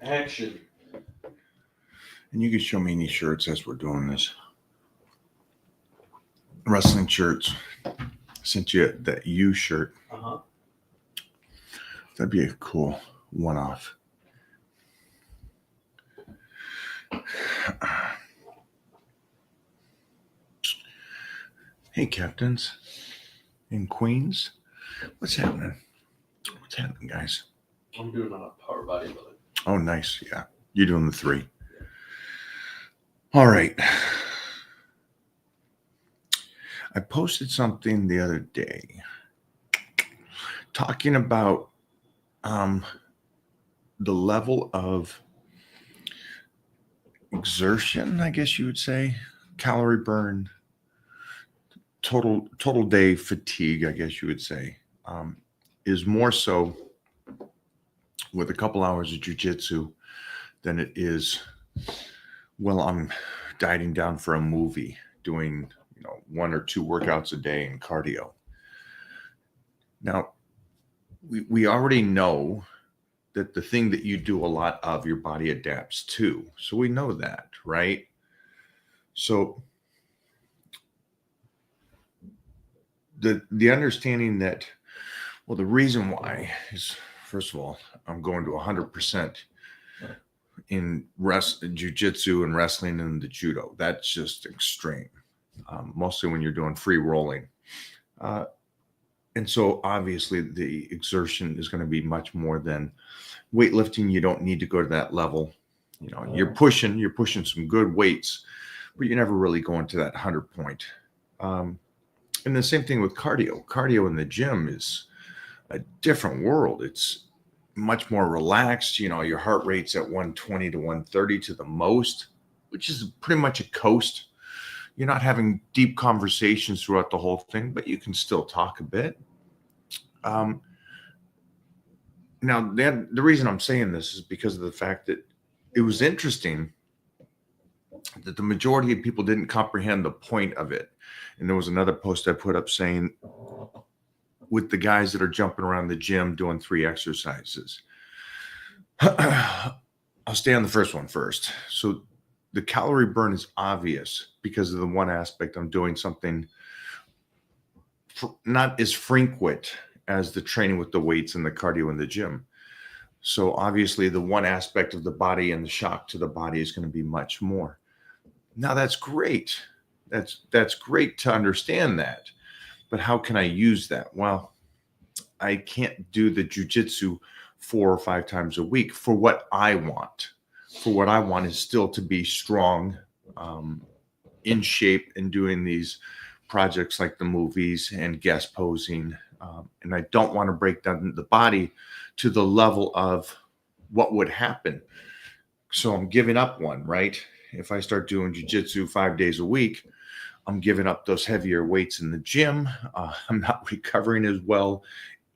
Action. And you can show me any shirts as we're doing this. Wrestling shirts. Sent you that U shirt. Uh-huh. That'd be a cool one-off. Hey, captains and queens. What's happening? What's happening, guys? I'm doing a power body building. Oh, nice. Yeah. You're doing the 3. All right. I posted something the other day talking about the level of exertion, I guess you would say, calorie burn, total day fatigue, I guess you would say, is more so with a couple hours of jujitsu than it is, well, I'm dieting down for a movie, doing 1 or 2 workouts a day in cardio. Now, we already know that the thing that you do a lot of, your body adapts to. So we know that, right? So the understanding that, well, the reason why is, first of all, I'm going to 100% in jiu-jitsu and wrestling and the judo. That's just extreme, mostly when you're doing free rolling. And so obviously the exertion is going to be much more than weightlifting. You don't need to go to that level. You're pushing some good weights, but you're never really going to that 100 point. And the same thing with cardio. Cardio in the gym is a different world. It's much more relaxed. Your heart rate's at 120 to 130 to the most, which is pretty much a coast. You're not having deep conversations throughout the whole thing, but you can still talk a bit. Now, the reason I'm saying this is because of the fact that it was interesting that the majority of people didn't comprehend the point of it. And there was another post I put up saying, with the guys that are jumping around the gym doing 3 exercises. I'll stay on the first one first. So the calorie burn is obvious because of the one aspect I'm doing something not as frequent as the training with the weights and the cardio in the gym. So obviously the one aspect of the body and the shock to the body is going to be much more. Now that's great. That's great to understand that. But how can I use that? Well, I can't do the jiu-jitsu 4 or 5 times a week for what I want. For what I want is still to be strong, in shape, and doing these projects like the movies and guest posing. And I don't want to break down the body to the level of what would happen. So I'm giving up one, right? If I start doing jiu-jitsu 5 days a week, I'm giving up those heavier weights in the gym. I'm not recovering as well.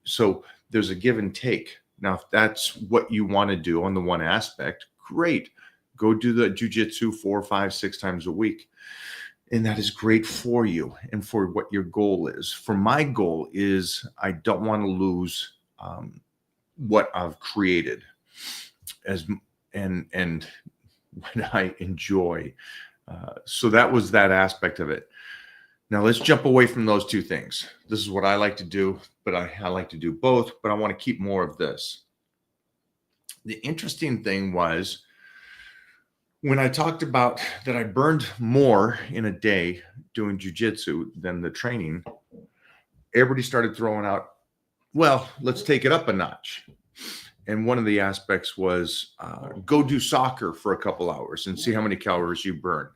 So there's a give and take. Now, if that's what you want to do on the one aspect, great. Go do the jiu-jitsu 4, 5, 6 times a week. And that is great for you and for what your goal is. For my goal is I don't want to lose what I've created and what I enjoy. So that was that aspect of it. Now let's jump away from those 2 things. This is what I like to do, but I like to do both, but I want to keep more of this. The interesting thing was when I talked about that I burned more in a day doing jiu-jitsu than the training, everybody started throwing out, well, let's take it up a notch. And one of the aspects was go do soccer for a couple hours and see how many calories you burn.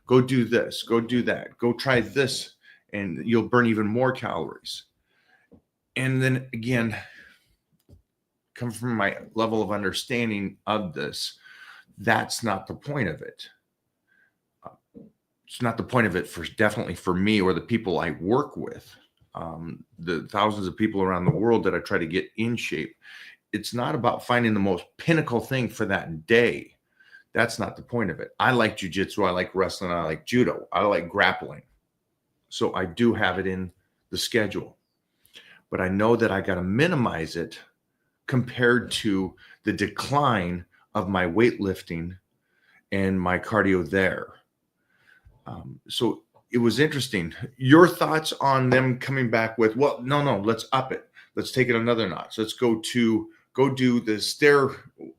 Go do this, go do that, go try this, and you'll burn even more calories. And then again, come from my level of understanding of this, that's not the point of it. It's not the point of it definitely for me or the people I work with, the thousands of people around the world that I try to get in shape. It's not about finding the most pinnacle thing for that day. That's not the point of it. I like jiu-jitsu. I like wrestling. I like judo. I like grappling. So I do have it in the schedule. But I know that I got to minimize it compared to the decline of my weightlifting and my cardio there. So it was interesting. Your thoughts on them coming back with, well, no, let's up it. Let's take it another notch. Let's go do the stair.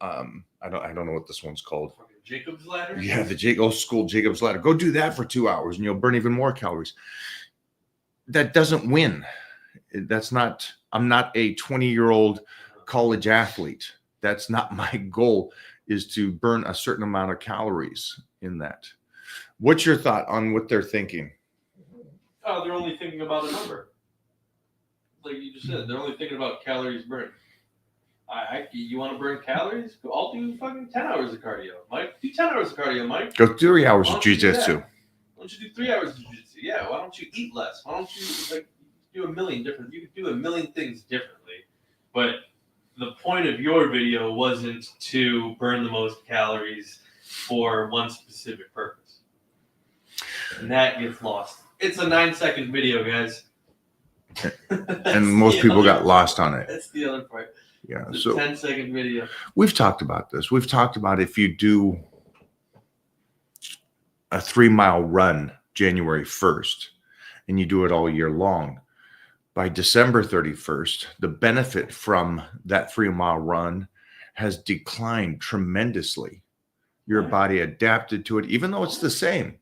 I don't know what this one's called. Jacob's ladder? Yeah, the old school Jacob's ladder. Go do that for 2 hours and you'll burn even more calories. That doesn't win. I'm not a 20-year-old college athlete. That's not my goal, is to burn a certain amount of calories in that. What's your thought on what they're thinking? Oh, they're only thinking about a number. Like you just said, they're only thinking about calories burned. You want to burn calories? I'll do fucking 10 hours of cardio. Mike, do 10 hours of cardio, Mike. Go 3 hours Why of don't you do jiu-jitsu. that? Why don't you do 3 hours of jiu-jitsu? Yeah, why don't you eat less? Why don't you do you could do a million things differently. But the point of your video wasn't to burn the most calories for one specific purpose. And that gets lost. It's a 9-second video, guys. And most people got lost on it. That's the other part. Yeah. It's a So 10-second video. we've talked about this. We've talked about if you do a 3-mile run January 1st and you do it all year long, by December 31st, the benefit from that 3-mile run has declined tremendously. Your body adapted to it, even though it's the same.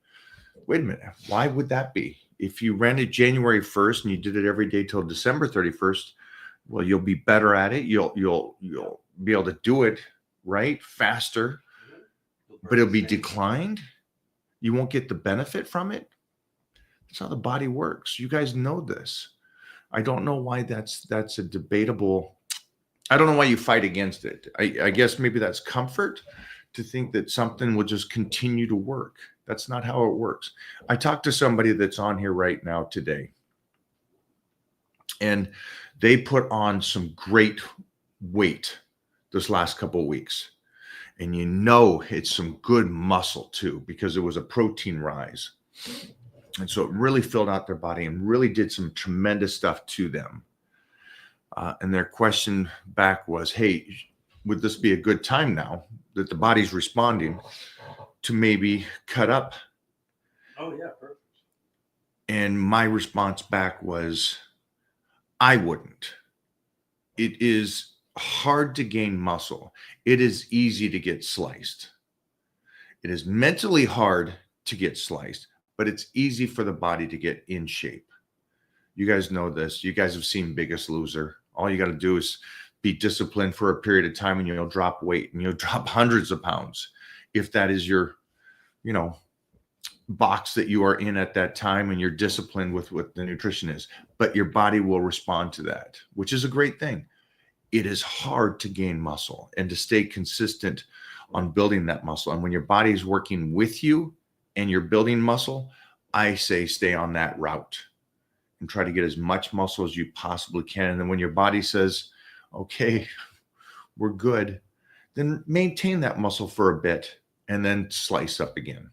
Wait a minute. Why would that be? If you ran it January 1st and you did it every day till December 31st, well, you'll be better at it. You'll be able to do it right faster, but it'll be declined. You won't get the benefit from it. That's how the body works. You guys know this. I don't know why that's a debatable. I don't know why you fight against it. I guess maybe that's comfort to think that something will just continue to work. That's not how it works. I talked to somebody that's on here right now today, and they put on some great weight this last couple of weeks. And you know it's some good muscle too, because it was a protein rise. And so it really filled out their body and really did some tremendous stuff to them. And their question back was, hey, would this be a good time now that the body's responding to maybe cut up? Oh, yeah, perfect. And my response back was, I wouldn't. It is hard to gain muscle. It is easy to get sliced. It is mentally hard to get sliced, but it's easy for the body to get in shape. You guys know this. You guys have seen Biggest Loser. All you got to do is be disciplined for a period of time and you'll drop weight and you'll drop hundreds of pounds. If that is your, box that you are in at that time and you're disciplined with what the nutrition is, but your body will respond to that, which is a great thing. It is hard to gain muscle and to stay consistent on building that muscle. And when your body is working with you and you're building muscle, I say stay on that route and try to get as much muscle as you possibly can. And then when your body says, okay, we're good, then maintain that muscle for a bit and then slice up again.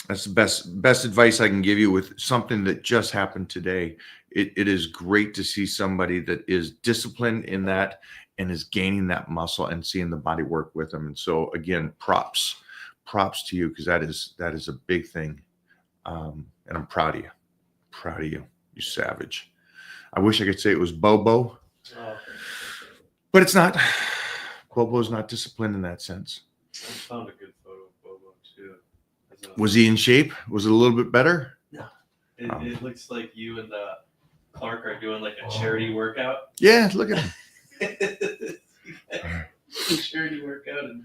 That's the best advice I can give you with something that just happened today. It is great to see somebody that is disciplined in that and is gaining that muscle and seeing the body work with them. And so again, props to you, because that is a big thing. And I'm proud of you, you savage. I wish I could say it was Bobo, but it's not. Bobo's not disciplined in that sense. I found a good photo of Bobo too. Was he in shape? Was it a little bit better? No. It looks like you and Clark are doing like a charity workout. Yeah, look at him. Charity workout, and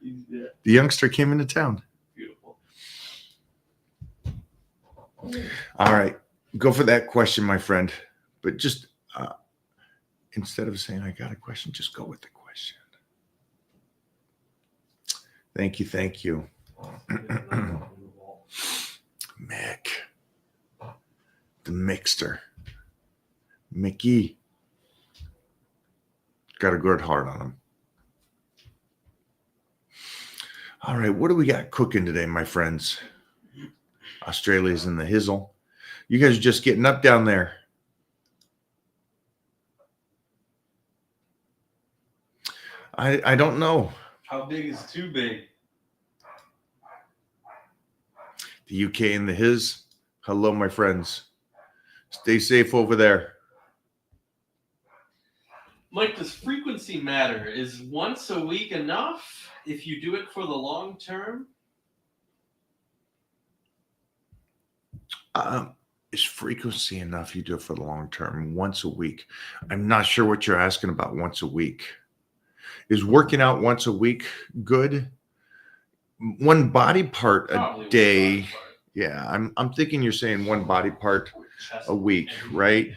yeah. The youngster came into town. Beautiful. All right, go for that question, my friend. But just instead of saying I got a question, just go with the question. Thank you. Mick, the Mixter, Mickey, got a good heart on him. All right, what do we got cooking today, my friends? Australia's in the hizzle. You guys are just getting up down there. I don't know. How big is too big? The UK and the his. Hello, my friends. Stay safe over there. Mike, does frequency matter? Is once a week enough if you do it for the long term? Is frequency enough? You do it for the long term, once a week. I'm not sure what you're asking about once a week. Is working out once a week good? One body part Probably a one day. body part. Yeah, I'm thinking you're saying one body part Chest a week, and- right?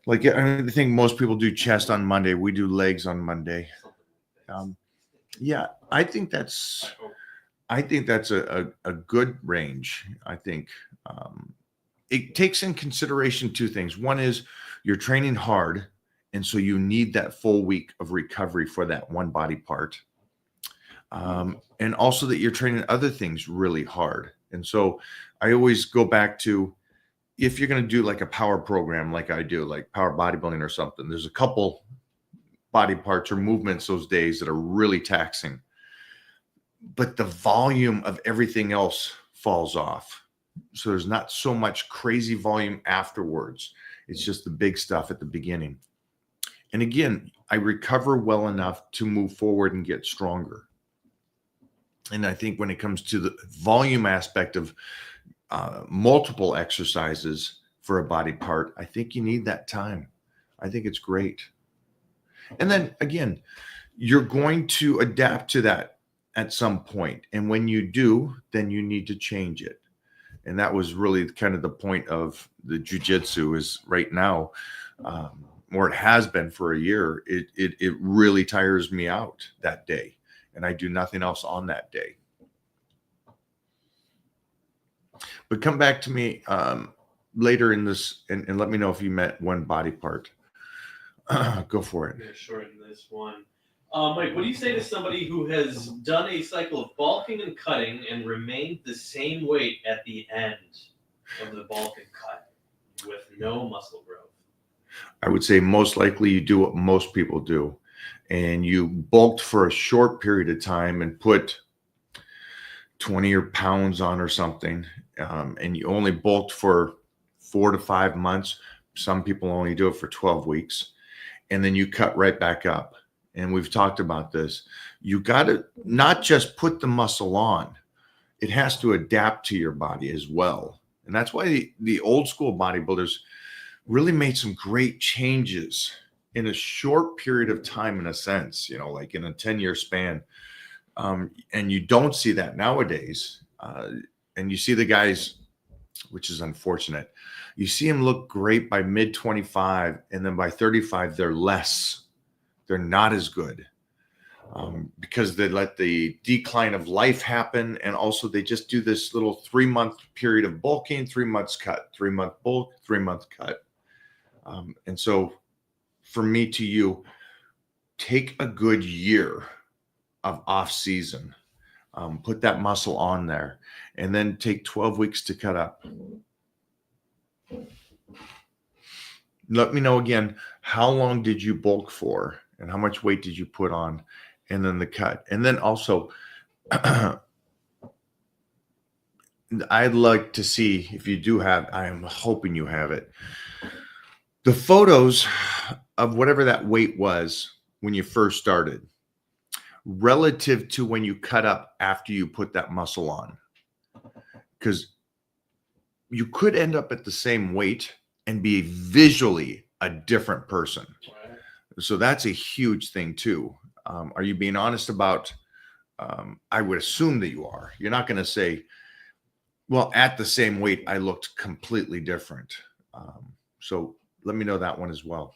Like I think most people do chest on Monday. We do legs on Monday. Yeah, I think that's a good range. I think it takes in consideration two things. One is you're training hard, and so you need that full week of recovery for that one body part. And also that you're training other things really hard. And so I always go back to, if you're going to do like a power program like I do, like power bodybuilding or something, there's a couple body parts or movements those days that are really taxing. But the volume of everything else falls off. So there's not so much crazy volume afterwards. It's just the big stuff at the beginning. And again, I recover well enough to move forward and get stronger. And I think when it comes to the volume aspect of multiple exercises for a body part, I think you need that time. I think it's great. And then again, you're going to adapt to that at some point. And when you do, then you need to change it. And that was really kind of the point of the jiu-jitsu is right now, or it has been for a year, it really tires me out that day. And I do nothing else on that day. But come back to me later in this and let me know if you met one body part. Go for it. I'm going to shorten this one. Mike, what do you say to somebody who has done a cycle of bulking and cutting and remained the same weight at the end of the bulk and cut with no muscle growth? I would say most likely you do what most people do. And you bulked for a short period of time and put 20 pounds on or something, and you only bulked for 4 to 5 months. Some people only do it for 12 weeks. And then you cut right back up. And we've talked about this. You got to not just put the muscle on. It has to adapt to your body as well. And that's why the old school bodybuilders really made some great changes in a short period of time, in a sense, like in a 10-year span. And you don't see that nowadays. And you see the guys, which is unfortunate. You see them look great by mid 25, and then by 35, they're less. They're not as good because they let the decline of life happen. And also they just do this little 3-month period of bulking, 3 months cut, 3-month bulk, 3-month cut. And so for me to you, take a good year of off season, put that muscle on there, and then take 12 weeks to cut up. Let me know again, how long did you bulk for and how much weight did you put on, and then the cut. And then also, I'd like to see if you do have, I am hoping you have it, the photos of whatever that weight was when you first started relative to when you cut up after you put that muscle on. Because you could end up at the same weight and be visually a different person. Right. So that's a huge thing too. Are you being honest about, I would assume that you are. You're not going to say, well, at the same weight, I looked completely different. So let me know that one as well.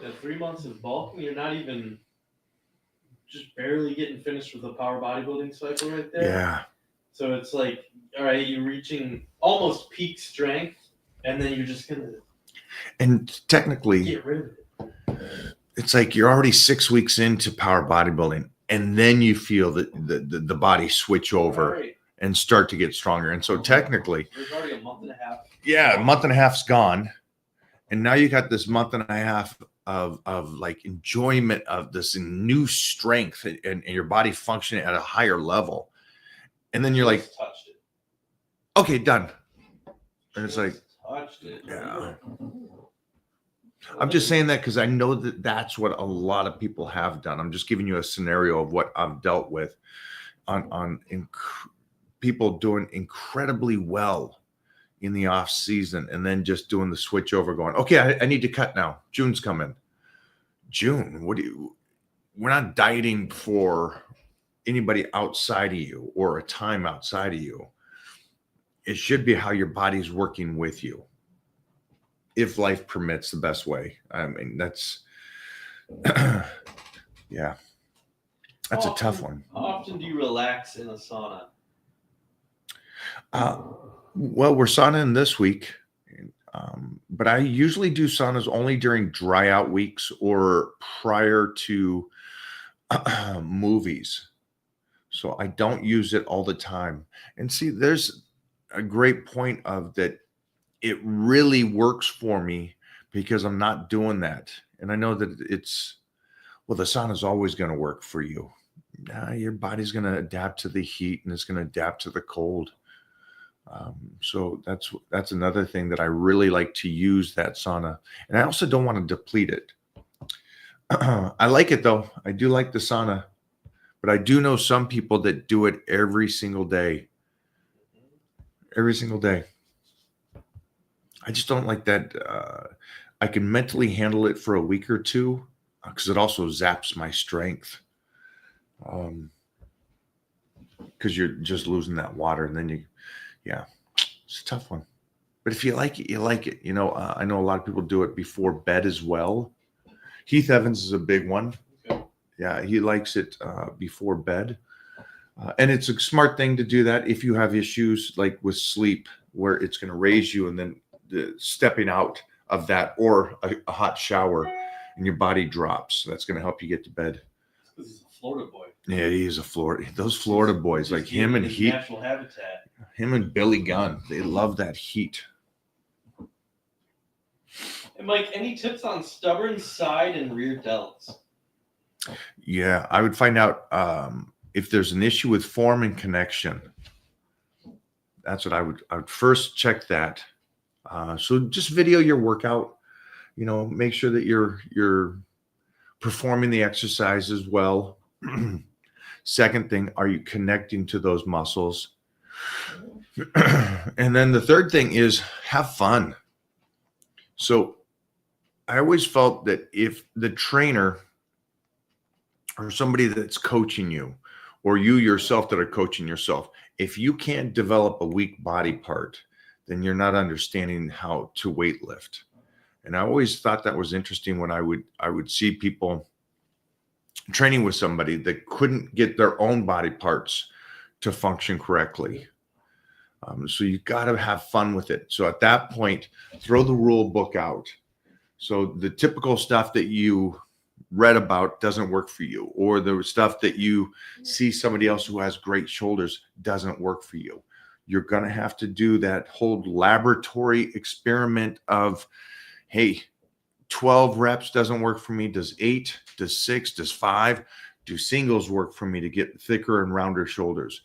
Yeah, 3 months of bulking, you're not even just barely getting finished with a power bodybuilding cycle right there. Yeah. So it's like, all right, you're reaching almost peak strength, and then you're just gonna And technically, get rid of it. it's like you're already 6 weeks into power bodybuilding, and then you feel the body switch over. Right. and start to get stronger. And so technically, There's already a month and a half. yeah, a month and a half's gone. And now you got this month and a half of like enjoyment of this new strength and your body functioning at a higher level. And then you're like, Just touched it. okay, done. And it's like, Just touched it. yeah. I'm just saying that because I know that that's what a lot of people have done. I'm just giving you a scenario of what I've dealt with on people doing incredibly well in the off season and then just doing the switch over going, okay, I need to cut now. June's coming. June, we're not dieting for anybody outside of you or a time outside of you. It should be how your body's working with you. If life permits, the best way. I mean, that's, yeah, that's a tough one. How often do you relax in a sauna? Well, we're sauning this week, but I usually do saunas only during dry out weeks or prior to movies. So I don't use it all the time. And see, there's a great point of that. It really works for me because I'm not doing that. And I know that the sauna is always going to work for you. Your body's going to adapt to the heat and it's going to adapt to the cold. So that's another thing that I really like to use that sauna. And I also don't want to deplete it. I like it though. I do like the sauna, but I do know some people that do it every single day. Every single day. I just don't like that. I can mentally handle it for a week or two because it also zaps my strength. Because you're just losing that water, and then it's a tough one. But if you like it, you like it. I know a lot of people do it before bed as well. Heath Evans is a big one. Okay. Yeah, he likes it before bed. And it's a smart thing to do that if you have issues like with sleep, where it's going to raise you and then stepping out of that or a hot shower and your body drops. That's going to help you get to bed. This is a Florida boy. Yeah, he is a Florida. Those Florida boys, like him and Heat, natural habitat. him and Billy Gunn, they love that heat. And Mike, any tips on stubborn side and rear delts? Yeah, I would find out if there's an issue with form and connection. That's what I would first check that. So just video your workout, make sure that you're performing the exercises well. Second thing, are you connecting to those muscles? And then the third thing is have fun. So I always felt that if the trainer or somebody that's coaching you, or you yourself that are coaching yourself, if you can't develop a weak body part, then you're not understanding how to weight lift. And I always thought that was interesting when I would see people training with somebody that couldn't get their own body parts to function correctly. So you got to have fun with it. So at that point, throw the rule book out. So the typical stuff that you read about doesn't work for you, or the stuff that you see somebody else who has great shoulders doesn't work for you. You're going to have to do that whole laboratory experiment of, hey, 12 reps doesn't work for me. Does 8, does 6, does 5, do singles work for me to get thicker and rounder shoulders?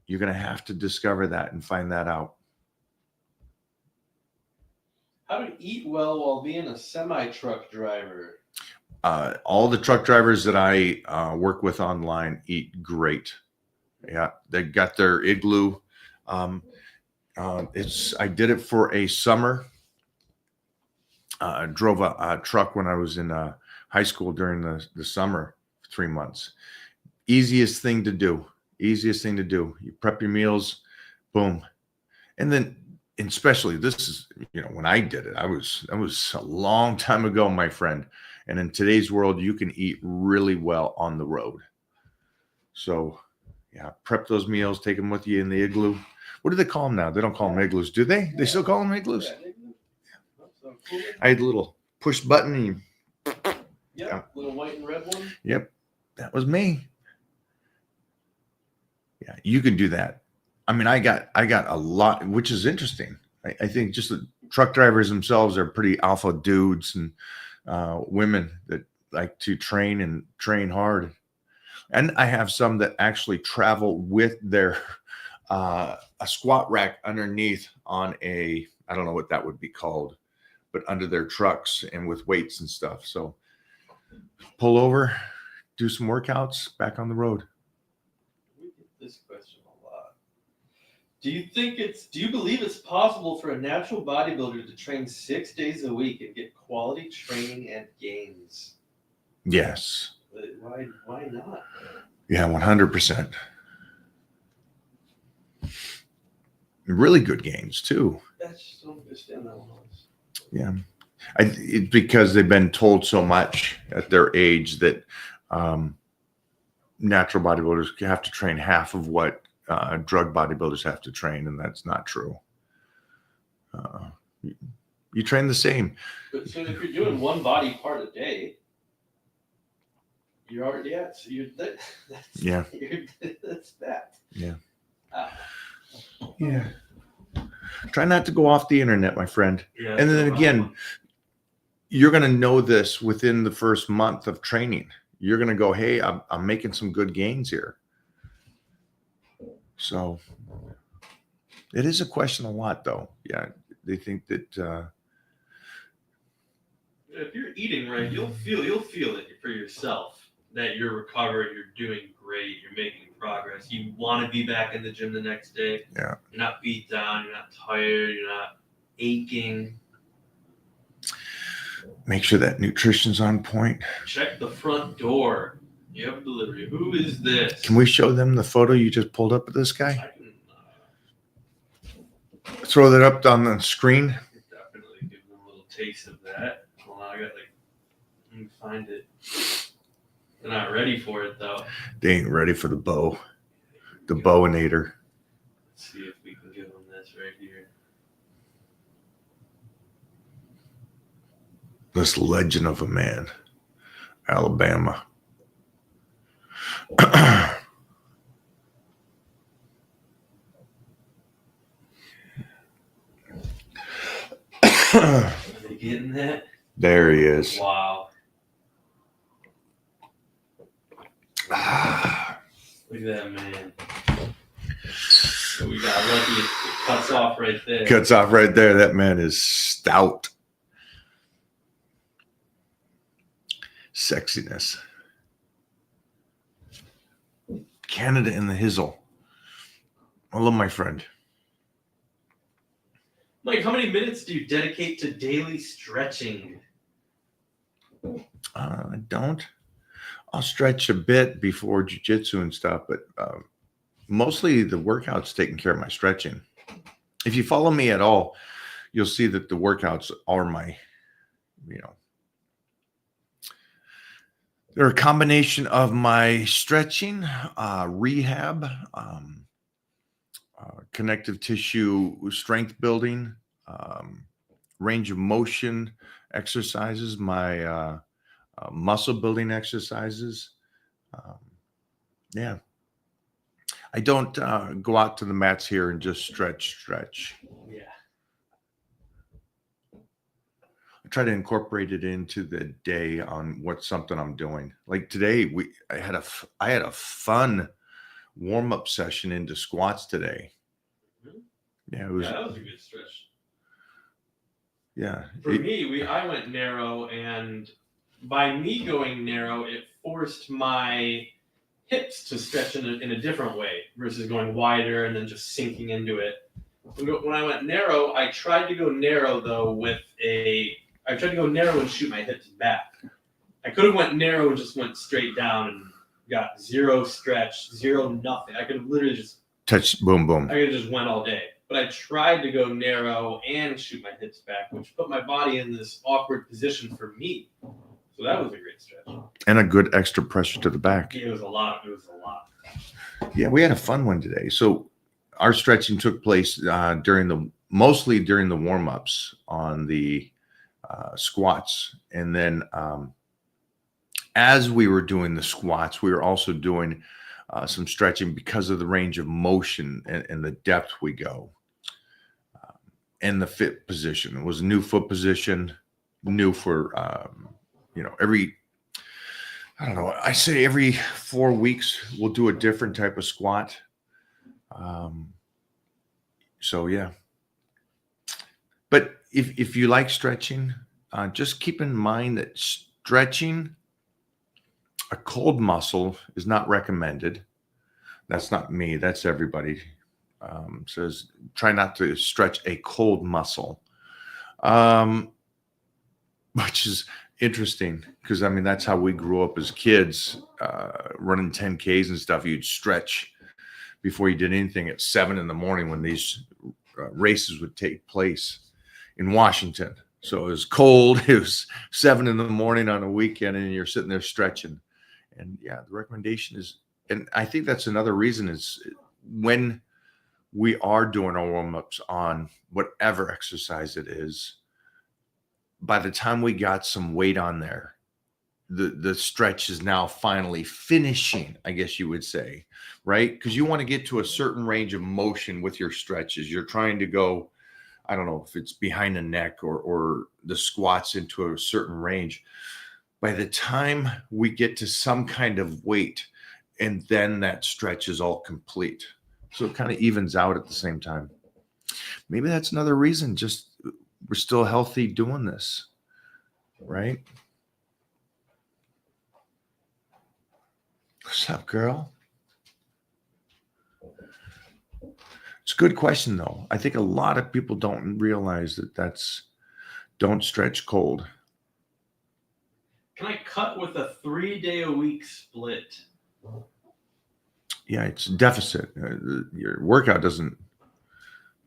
You're going to have to discover that and find that out. How to eat well while being a semi-truck driver? All the truck drivers that I work with online eat great. Yeah, they got their Igloo. I did it for a summer. I drove a truck when I was in high school during the summer, 3 months. Easiest thing to do. You prep your meals, boom. And then, and especially this is, when I did it, that was a long time ago, my friend. And in today's world, you can eat really well on the road. So yeah, prep those meals, take them with you in the Igloo. What do they call them now? They don't call them Igloos, do they? They still call them Igloos? Yeah. I had a little push button. And Little white and red one. Yep, that was me. Yeah, you can do that. I mean, I got a lot, which is interesting. I think just the truck drivers themselves are pretty alpha dudes and women that like to train and train hard. And I have some that actually travel with their a squat rack underneath on a, I don't know what that would be called, but under their trucks and with weights and stuff. So pull over, do some workouts, back on the road. We get this question a lot. Do you believe it's possible for a natural bodybuilder to train 6 days a week and get quality training and gains? Yes. Why not? Yeah, 100%. Really good gains too. I just don't understand that one. Yeah. Because they've been told so much at their age that natural bodybuilders have to train half of what drug bodybuilders have to train, and that's not true. You train the same. But so if you're doing one body part a day, you're already at. So that's that. Yeah. Yeah. Try not to go off the internet, my friend. Yeah, And then again, you're going to know this within the first month of training. You're going to go, hey, I'm making some good gains here. So it is a question a lot, though. Yeah, they think that if you're eating right, you'll feel it for yourself that you're recovered, you're doing great, you're making progress. You want to be back in the gym the next day. Yeah. You're not beat down, you're not tired, you're not aching. Make sure that nutrition's on point. Check the front door. You have a delivery. Who is this? Can we show them the photo you just pulled up of this guy? I can Throw that up on the screen. definitely give them a little taste of that. Hold on, let me find it. They're not ready for it though. They ain't ready for the bow. The bowinator. Let's see if we can give them this right here. This legend of a man. Alabama. Are they getting that? There he is. Wow. Ah, Look at that man. So we got lucky. It cuts off right there. cuts off right there. That man is stout. Sexiness. Canada in the hizzle. I love my friend. Mike, how many minutes do you dedicate to daily stretching? I don't. I'll stretch a bit before jiu-jitsu and stuff, but mostly the workout's taking care of my stretching. If you follow me at all, you'll see that the workouts are my, they're a combination of my stretching, rehab, connective tissue strength building, range of motion exercises, my muscle building exercises. Yeah. I don't go out to the mats here and just stretch. Yeah. I try to incorporate it into the day on what's something I'm doing. Like today, I had a fun warm-up session into squats today. Yeah, it was. Yeah, that was a good stretch. Yeah. For me, I went narrow, and by me going narrow, it forced my hips to stretch in a different way versus going wider and then just sinking into it. When I went narrow, I tried to go narrow though I tried to go narrow and shoot my hips back. I could have went narrow and just went straight down and got zero stretch, zero nothing. I could have literally just touch, boom, boom. I could have just went all day. But I tried to go narrow and shoot my hips back, which put my body in this awkward position for me. So that was a great stretch. And a good extra pressure to the back. It was a lot. Yeah, we had a fun one today. So our stretching took place mostly during the warm-ups on the squats. And then as we were doing the squats, we were also doing some stretching because of the range of motion and the depth we go. And the fit position. It was a new foot position, new for, I don't know, I say every 4 weeks, we'll do a different type of squat. So yeah. But if you like stretching, just keep in mind that stretching a cold muscle is not recommended. That's not me. That's everybody. Says try not to stretch a cold muscle, which is interesting because I mean that's how we grew up as kids, running 10Ks and stuff. You'd stretch before you did anything at 7 a.m. when these races would take place in Washington. So it was cold. It was 7 a.m. on a weekend, and you're sitting there stretching. And yeah, the recommendation is, and I think that's another reason is when we are doing our warm-ups on whatever exercise it is, by the time we got some weight on there, the stretch is now finally finishing, I guess you would say, right? Because you want to get to a certain range of motion with your stretches. You're trying to go, I don't know if it's behind the neck or the squats into a certain range. By the time we get to some kind of weight, and then that stretch is all complete. So it kind of evens out at the same time. Maybe that's another reason, just we're still healthy doing this, right? What's up, girl? It's a good question, though. I think a lot of people don't realize don't stretch cold. Can I cut with a 3-day-a-week split? Yeah, it's a deficit. Your workout doesn't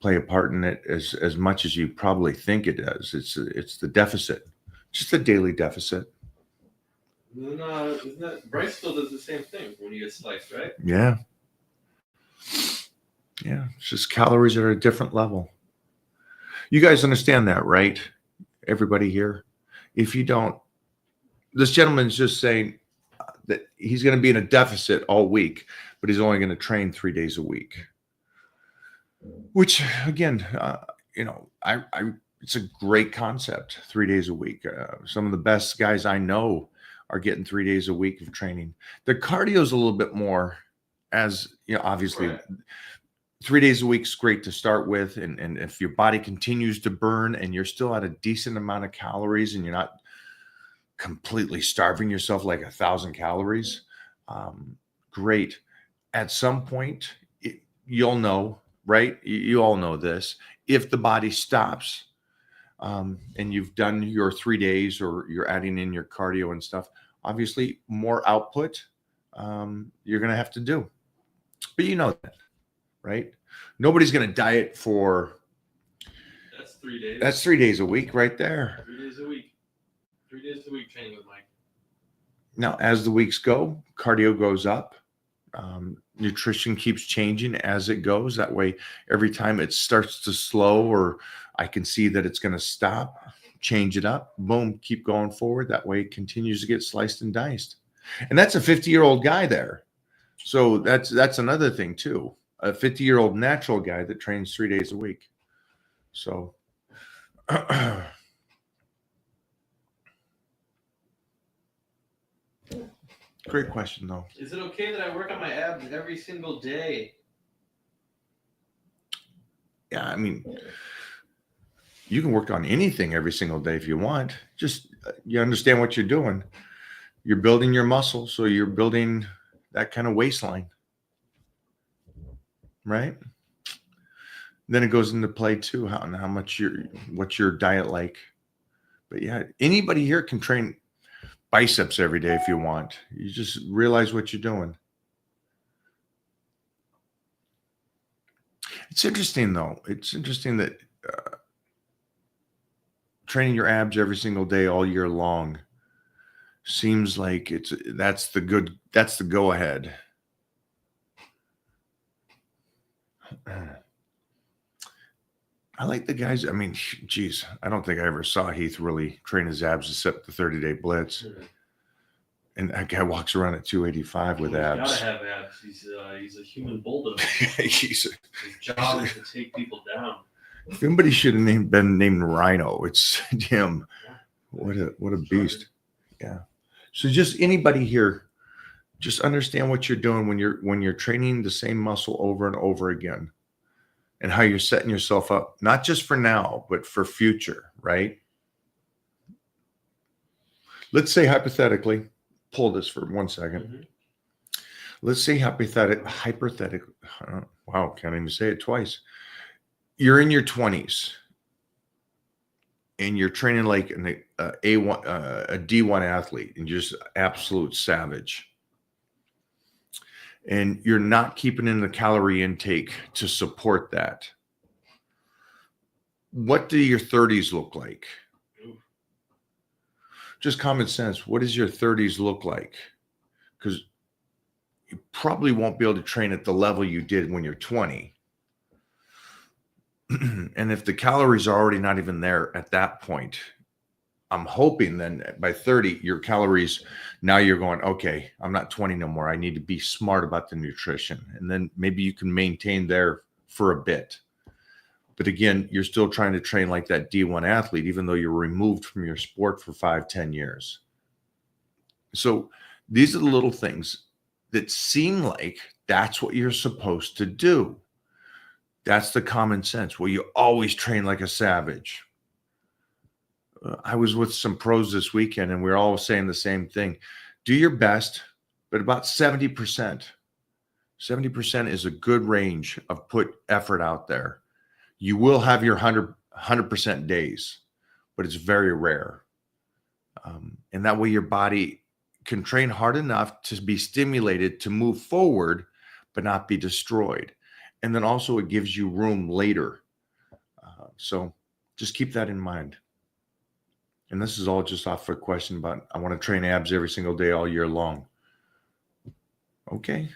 play a part in it as much as you probably think it does. It's the deficit, just a daily deficit. Isn't that Bryce still does the same thing when you get sliced, right? Yeah. Yeah, it's just calories are at a different level. You guys understand that, right? Everybody here? If you don't, this gentleman's just saying that he's going to be in a deficit all week, but he's only going to train 3 days a week. Which, again, it's a great concept, 3 days a week. Some of the best guys I know are getting 3 days a week of training. The cardio is a little bit more, as you know, obviously. Right. 3 days a week is great to start with. And if your body continues to burn and you're still at a decent amount of calories and you're not completely starving yourself like 1,000 calories, great. At some point, you'll know, right? You all know this. If the body stops and you've done your 3 days or you're adding in your cardio and stuff, obviously more output you're going to have to do. But you know that. Right? Nobody's going to diet for. That's 3 days. That's 3 days a week right there. 3 days a week. 3 days a week training with Mike. Now, as the weeks go, cardio goes up. Nutrition keeps changing as it goes. That way, every time it starts to slow or I can see that it's going to stop, change it up. Boom, keep going forward. That way, it continues to get sliced and diced. And that's a 50-year-old guy there. So that's another thing, too. A 50-year-old natural guy that trains 3 days a week. So great question, though. Is it okay that I work on my abs every single day? Yeah, I mean, you can work on anything every single day if you want. Just you understand what you're doing. You're building your muscle, so you're building that kind of waistline. Right? Then it goes into play too, how much what's your diet like. But yeah, anybody here can train biceps every day if you want. You just realize what you're doing. It's interesting though. It's interesting that training your abs every single day all year long seems like that's the go ahead. I like the guys. I mean, geez, I don't think I ever saw Heath really train his abs except the 30-day blitz. And that guy walks around at 285 with He's abs. gotta have abs. He's a human bulldog. He's His job is to take people down. If anybody should have been named Rhino, it's him. What a beast. Yeah. So just anybody here, just understand what you're doing when you're training the same muscle over and over again, and how you're setting yourself up, not just for now, but for future, right? Let's say hypothetically, pull this for 1 second. Mm-hmm. Let's say hypothetically, wow, can't even say it twice. You're in your 20s and you're training like a D1 athlete and just absolute savage. And you're not keeping in the calorie intake to support that. What do your 30s look like? Just common sense. What does your 30s look like? Because you probably won't be able to train at the level you did when you're 20. And if the calories are already not even there at that point, I'm hoping then by 30, your calories, now you're going, okay, I'm not 20 no more. I need to be smart about the nutrition. And then maybe you can maintain there for a bit. But again, you're still trying to train like that D1 athlete, even though you're removed from your sport for 5-10 years. So these are the little things that seem like that's what you're supposed to do. That's the common sense. Well, you always train like a savage. I was with some pros this weekend and we we're all saying the same thing. Do your best, but about 70%. 70% is a good range of put effort out there. You will have your 100% days, but it's very rare. And that way your body can train hard enough to be stimulated to move forward, but not be destroyed. And then also it gives you room later. So just keep that in mind. And this is all just off a question about, I want to train abs every single day all year long. Okay.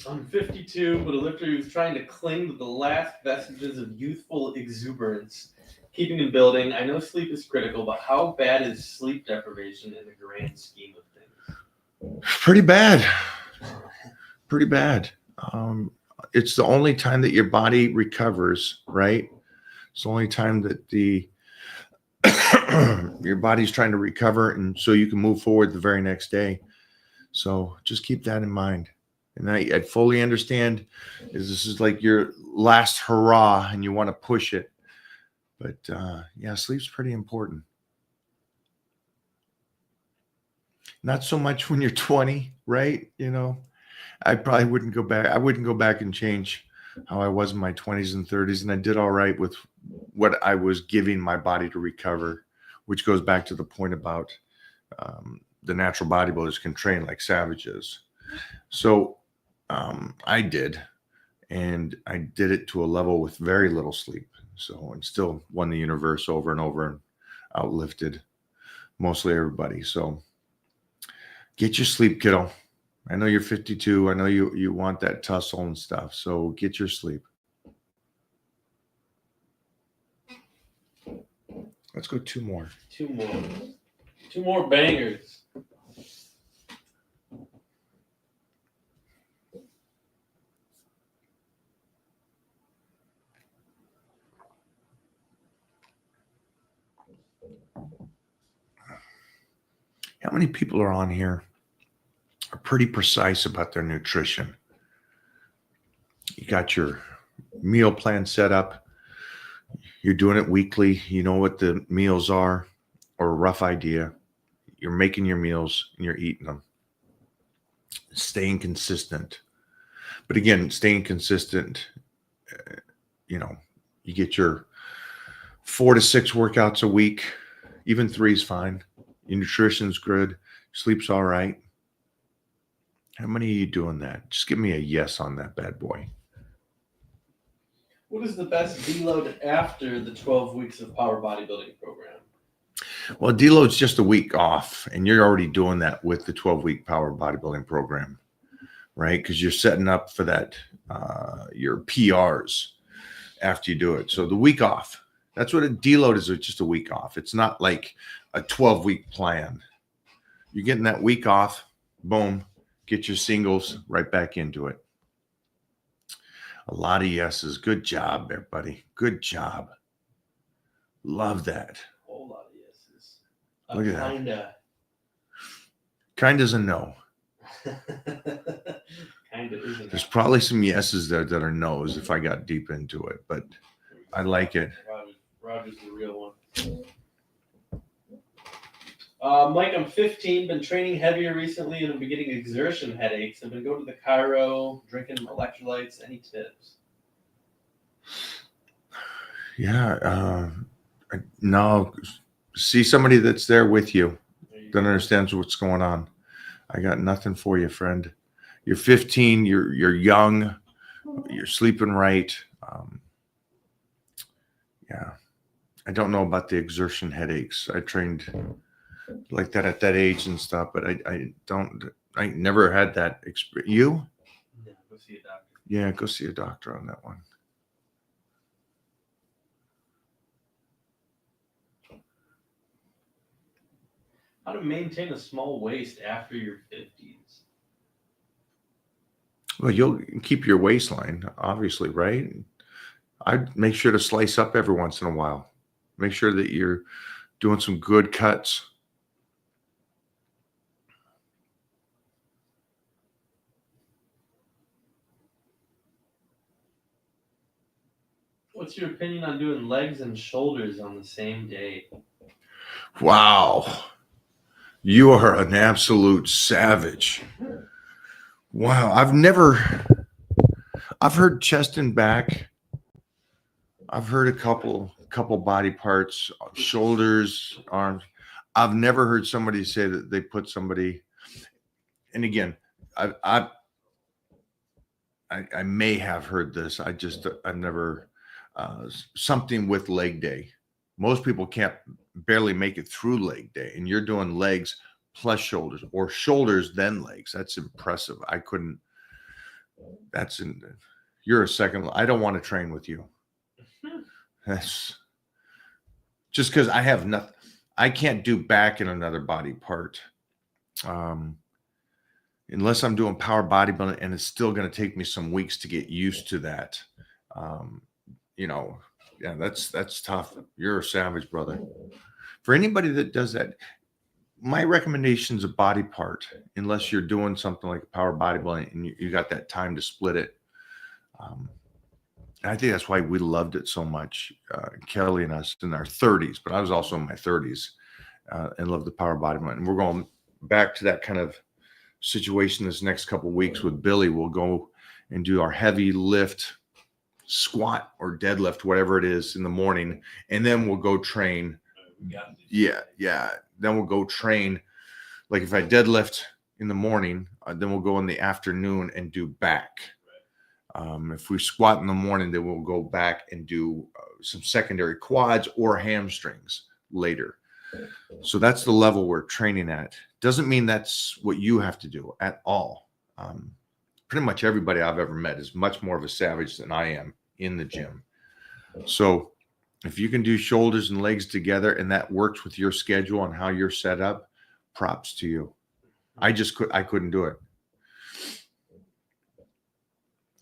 I'm 52, but a lifter who's trying to cling to the last vestiges of youthful exuberance, keeping and building. I know sleep is critical, but how bad is sleep deprivation in the grand scheme of things? Pretty bad. Pretty bad. It's the only time that your body recovers, right? It's the only time that your body's trying to recover, and so you can move forward the very next day. So just keep that in mind. And I fully understand this is like your last hurrah and you want to push it. But yeah, sleep's pretty important. Not so much when you're 20, right? You know, I probably wouldn't go back. I wouldn't go back and change how I was in my 20s and 30s. And I did all right with what I was giving my body to recover, which goes back to the point about the natural bodybuilders can train like savages. So I did, and I did it to a level with very little sleep. So, and still won the universe over and over and outlifted mostly everybody. So get your sleep, kiddo. I know you're 52. I know you want that tussle and stuff. So get your sleep. Let's go two more. Two more bangers. How many people are on here are pretty precise about their nutrition? You got your meal plan set up. You're doing it weekly. You know what the meals are, or a rough idea. You're making your meals and you're eating them. Staying consistent. But again, staying consistent, you get your 4 to 6 workouts a week. Even 3 is fine. Your nutrition's good. Sleep's all right. How many are you doing that? Just give me a yes on that bad boy. What is the best deload after the 12 weeks of power bodybuilding program? Well, deload's just a week off, and you're already doing that with the 12-week power bodybuilding program, right? Because you're setting up for that, your PRs after you do it. So the week off, that's what a deload is, just a week off. It's not like, a 12-week plan. You're getting that week off, boom, get your singles right back into it. A lot of yeses. Good job there, buddy. Good job. Love that. Whole lot of yeses. Look at that. Kinda. Kind as a no. Kinda isn't. There's probably some yeses there that are no's if I got deep into it, but I like it. Roger's the real one. Mike, I'm 15, been training heavier recently and I've been getting exertion headaches. I've been going to the chiro, drinking electrolytes. Any tips? Yeah. No, see somebody that's there with you, that understands what's going on. I got nothing for you, friend. You're 15, you're young, you're sleeping right. Yeah. I don't know about the exertion headaches. I trained like that at that age and stuff, but I never had that experience. You? Yeah, go see a doctor. Yeah, go see a doctor on that one. How to maintain a small waist after your 50s? Well, you'll keep your waistline, obviously, right? I'd make sure to slice up every once in a while. Make sure that you're doing some good cuts. What's your opinion on doing legs and shoulders on the same day? Wow. You are an absolute savage. Wow. I've heard chest and back. I've heard a couple body parts, shoulders, arms. I've never heard somebody say that they put somebody, and again, I may have heard this. I've never, something with leg day. Most people can't barely make it through leg day, and you're doing legs plus shoulders, or shoulders then legs. That's impressive. I couldn't. You're a second. I don't want to train with you. That's just because I have nothing. I can't do back in another body part, unless I'm doing power bodybuilding, and it's still going to take me some weeks to get used to that. Yeah, that's tough. You're a savage, brother. For anybody that does that, my recommendation is a body part, unless you're doing something like power bodybuilding and you got that time to split it. I think that's why we loved it so much, Kelly and us in our 30s, but I was also in my 30s and loved the power bodybuilding. And we're going back to that kind of situation this next couple of weeks with Billy. We'll go and do our heavy lift, squat or deadlift, whatever it is, in the morning, and then we'll go train. Yeah. Then we'll go train. Like if I deadlift in the morning, then we'll go in the afternoon and do back. If we squat in the morning, then we'll go back and do some secondary quads or hamstrings later. So that's the level we're training at. Doesn't mean that's what you have to do at all. Pretty much everybody I've ever met is much more of a savage than I am in the gym. So if you can do shoulders and legs together and that works with your schedule and how you're set up, props to you. I couldn't do it.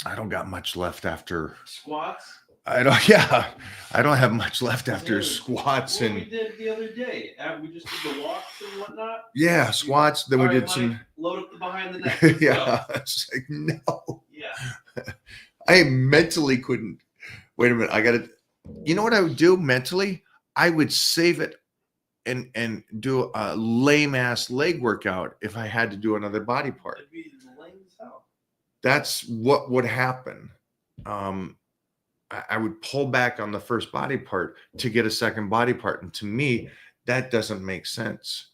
I don't got much left after Squats? I don't have much left after squats What and we did the other day. We just did the walks and whatnot. yeah, squats. Then we All right, did some. Mike, load up the behind the neck. Let's Yeah, go. it's like no. Yeah. I mentally couldn't. Wait a minute. I got to. You know what I would do mentally? I would save it and do a lame ass leg workout if I had to do another body part. It'd be lame as hell. That's what would happen. I would pull back on the first body part to get a second body part. And to me, that doesn't make sense.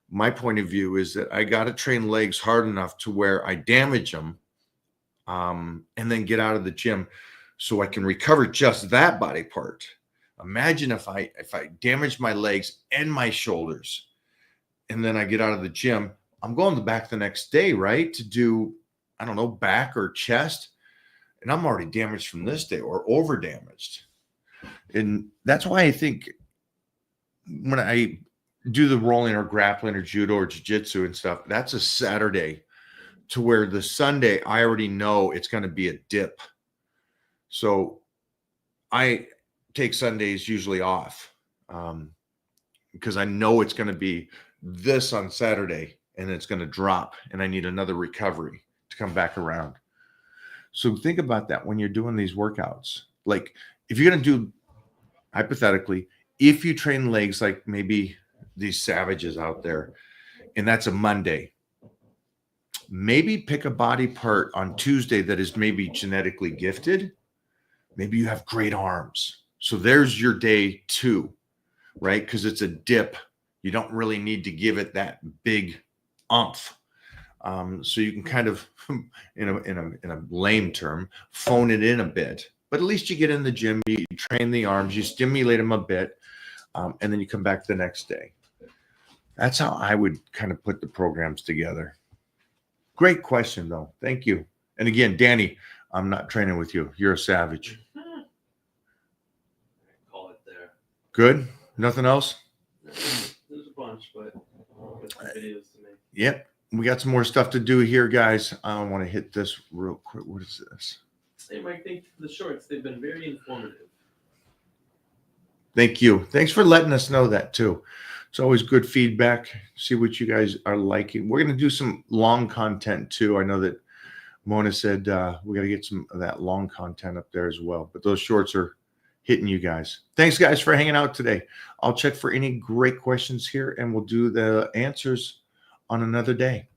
My point of view is that I got to train legs hard enough to where I damage them and then get out of the gym so I can recover just that body part. Imagine if I damage my legs and my shoulders and then I get out of the gym, I'm going back the next day, right? To do, I don't know, back or chest. And I'm already damaged from this day or over damaged. And that's why I think when I do the rolling or grappling or judo or jiu-jitsu and stuff, that's a Saturday, to where the Sunday I already know it's going to be a dip. So I take Sundays usually off because I know it's going to be this on Saturday and it's going to drop and I need another recovery to come back around. So think about that when you're doing these workouts. Like if you're going to do, hypothetically, if you train legs like maybe these savages out there, and that's a Monday, maybe pick a body part on Tuesday that is maybe genetically gifted. Maybe you have great arms. So there's your day 2, right? Because it's a dip. You don't really need to give it that big umph. So you can kind of, in a lame term, phone it in a bit. But at least you get in the gym, you train the arms, you stimulate them a bit, and then you come back the next day. That's how I would kind of put the programs together. Great question, though. Thank you. And again, Danny, I'm not training with you. You're a savage. Call it there. Good? Nothing else? There's a bunch, but it's videos to make. Yep. We got some more stuff to do here, guys. I want to hit this real quick. What is this? Hey, Mike, thank you for the shorts. They've been very informative. Thank you. Thanks for letting us know that, too. It's always good feedback. See what you guys are liking. We're going to do some long content, too. I know that Mona said we got to get some of that long content up there as well. But those shorts are hitting you guys. Thanks, guys, for hanging out today. I'll check for any great questions here, and we'll do the answers on another day.